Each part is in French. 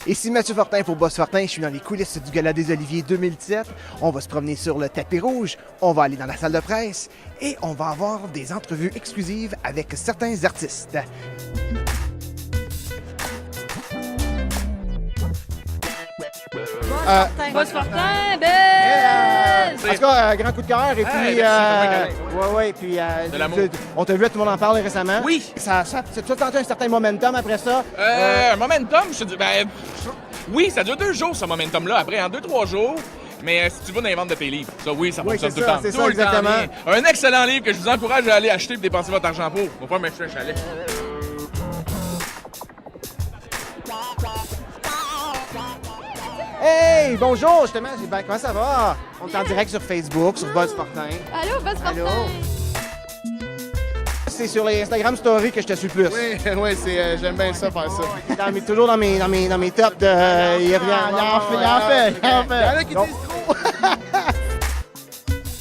Ici Mathieu Fortin pour Boss Fortin, je suis dans les coulisses du Gala des Oliviers 2017. On va se promener sur le tapis rouge, on va aller dans la salle de presse et on va avoir des entrevues exclusives avec certains artistes. Boss Fortin, belle! En tout cas, grand coup de cœur et puis... De l'amour. On t'a vu, tout le monde en parle récemment. Oui. Ça tenté un certain momentum après ça. Un momentum, je te dis, oui, ça dure 2 jours, ce momentum-là. Après, en 2-3 jours. Mais si tu vas dans les ventes de tes livres, ça, oui, ça fonctionne tout le temps. C'est Tout ça, le temps exactement. bien. Un excellent livre que je vous encourage à aller acheter et dépenser votre argent pour. On va pas m'acheter un chalet. Hey, bonjour, justement, comment ça va? On est en direct sur Facebook, sur Boss Fortin. Allô, Boss Fortin! Allô? C'est sur les Instagram Stories que je te suis plus. Oui, j'aime bien ça, faire ça. Toujours dans mes tops de... Il en fait. Il y en a qui disent trop.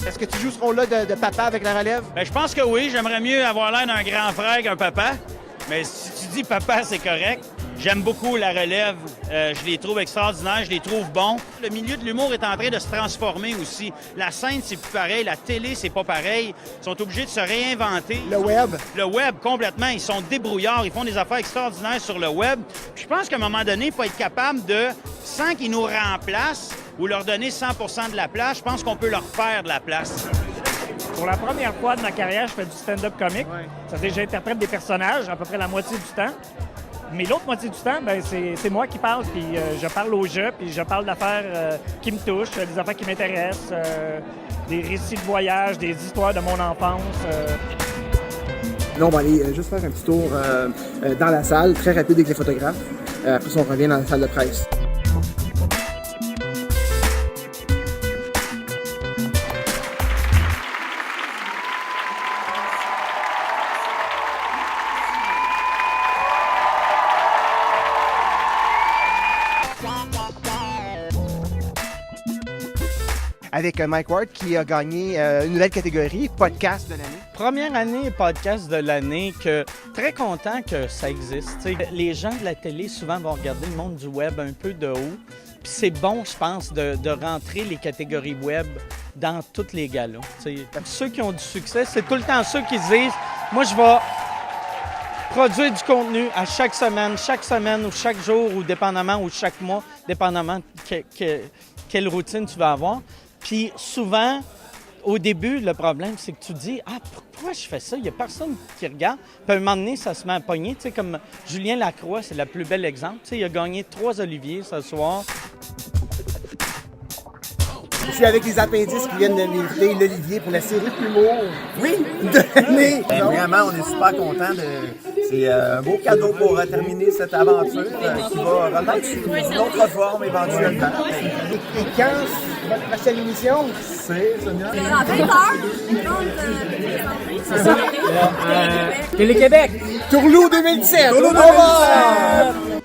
Est-ce que tu joues ce rôle-là de papa avec la relève? Bien, je pense que oui. J'aimerais mieux avoir l'air d'un grand frère qu'un papa. Mais si tu dis papa, c'est correct. J'aime beaucoup la relève. Je les trouve extraordinaires, je les trouve bons. Le milieu de l'humour est en train de se transformer aussi. La scène, c'est plus pareil. La télé, c'est pas pareil. Ils sont obligés de se réinventer. Le web? Le web, complètement. Ils sont débrouillards. Ils font des affaires extraordinaires sur le web. Puis je pense qu'à un moment donné, il faut être capable de, sans qu'ils nous remplacent ou leur donner 100% de la place, je pense qu'on peut leur faire de la place. Pour la première fois de ma carrière, je fais du stand-up comique. Ça veut dire que j'interprète des personnages à peu près la moitié du temps. Mais l'autre moitié du temps, ben, c'est moi qui parle, puis je parle au jeu, puis je parle d'affaires qui me touchent, des affaires qui m'intéressent, des récits de voyage, des histoires de mon enfance. Là, on va aller juste faire un petit tour dans la salle, très rapide avec les photographes. Après ça, on revient dans la salle de presse. Avec Mike Ward qui a gagné une nouvelle catégorie, podcast de l'année. Première année podcast de l'année, que très content que ça existe. T'sais, les gens de la télé souvent vont regarder le monde du web un peu de haut. Puis c'est bon, je pense, de rentrer les catégories web dans toutes les galas. T'sais. Ceux qui ont du succès, c'est tout le temps ceux qui se disent « Moi, je vais produire du contenu à chaque semaine ou chaque jour ou dépendamment ou chaque mois, dépendamment quelle routine tu vas avoir. » Puis souvent, au début, le problème, c'est que tu dis « Ah, pourquoi je fais ça? Il n'y a personne qui regarde. » Puis à un moment donné, ça se met à pogner. Tu sais, comme Julien Lacroix, c'est le plus bel exemple. Tu sais, il a gagné 3 Oliviers ce soir. Je suis avec les appendices qui viennent de mériter l'Olivier pour la série Humour. Oui, de l'année. Vraiment, on est super contents. C'est un beau cadeau pour terminer cette aventure qui va remettre sur une autre forme éventuellement. Et quand votre prochaine émission? C'est Sonia? À 20h, c'est ça. Télé-Québec. Tourlou 2017. Tourlou 2017.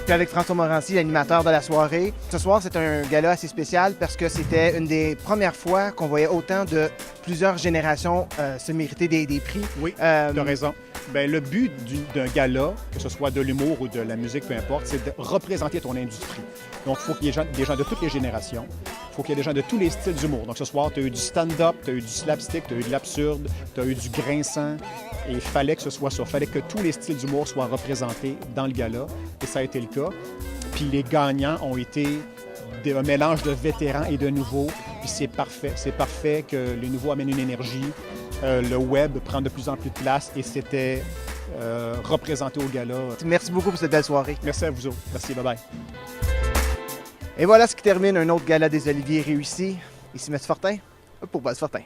Avec François Morancy, l'animateur de la soirée. Ce soir, c'est un gala assez spécial parce que c'était une des premières fois qu'on voyait autant de plusieurs générations se mériter des prix. Oui, tu as raison. Bien, le but d'un gala, que ce soit de l'humour ou de la musique, peu importe, c'est de représenter ton industrie. Donc, il faut qu'il y ait des gens de toutes les générations. Il faut qu'il y ait des gens de tous les styles d'humour. Donc, ce soir, tu as eu du stand-up, tu as eu du slapstick, tu as eu de l'absurde, tu as eu du grinçant. Et il fallait que ce soit ça. Il fallait que tous les styles d'humour soient représentés dans le gala. Et ça a été le cas. Puis les gagnants ont été un mélange de vétérans et de nouveaux. Puis c'est parfait. C'est parfait que les nouveaux amènent une énergie. Le web prend de plus en plus de place et c'était représenté au gala. Merci beaucoup pour cette belle soirée. Merci à vous autres. Merci, bye-bye. Et voilà ce qui termine un autre gala des Oliviers réussi. Ici Mathieu Fortin pour Boss Fortin.